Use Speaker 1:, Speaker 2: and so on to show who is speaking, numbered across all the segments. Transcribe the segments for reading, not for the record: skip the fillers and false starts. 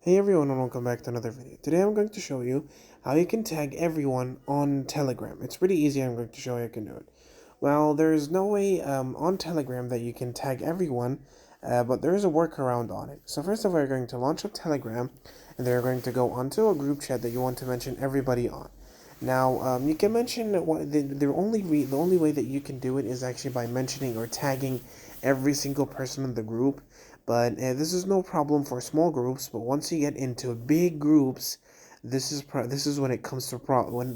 Speaker 1: Hey everyone and welcome back to another video. Today I'm going to show you how you can tag everyone on Telegram. It's pretty easy. I'm going to show you how you can do it. Well, there's no way on Telegram that you can tag everyone, but there is a workaround on it. So first of all, you're going to launch up Telegram, and then you're going to go onto a group chat that you want to mention everybody on. Now, you can mention the only way that you can do it is actually by mentioning or tagging every single person in the group. But this is no problem for small groups. But once you get into big groups, this is when it comes to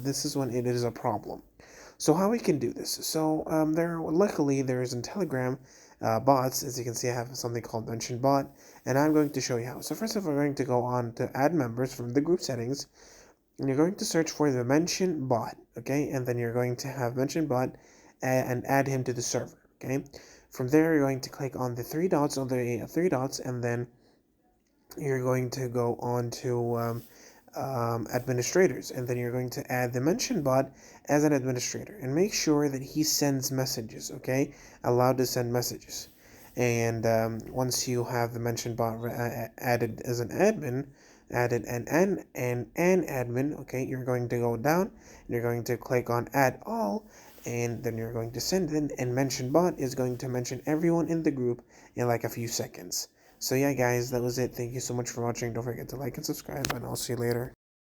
Speaker 1: this is when it is a problem. So how we can do this? So luckily there is in Telegram bots. As you can see, I have something called Mention Bot, and I'm going to show you how. So first of all, we're going to go on to Add Members from the group settings, and you're going to search for the Mention Bot, okay? And then you're going to have Mention Bot and add him to the server, okay? From there, you're going to click on the three dots, and then you're going to go on to administrators, and then you're going to add the mention bot as an administrator, and make sure that he sends messages, okay? Allowed to send messages. And once you have the mention bot added as an admin, added an admin, okay, you're going to go down and you're going to click on add all, and then you're going to send in, and mention bot is going to mention everyone in the group in like a few seconds. So yeah, guys, that was it. Thank you so much for watching. Don't forget to like and subscribe, and I'll see you later.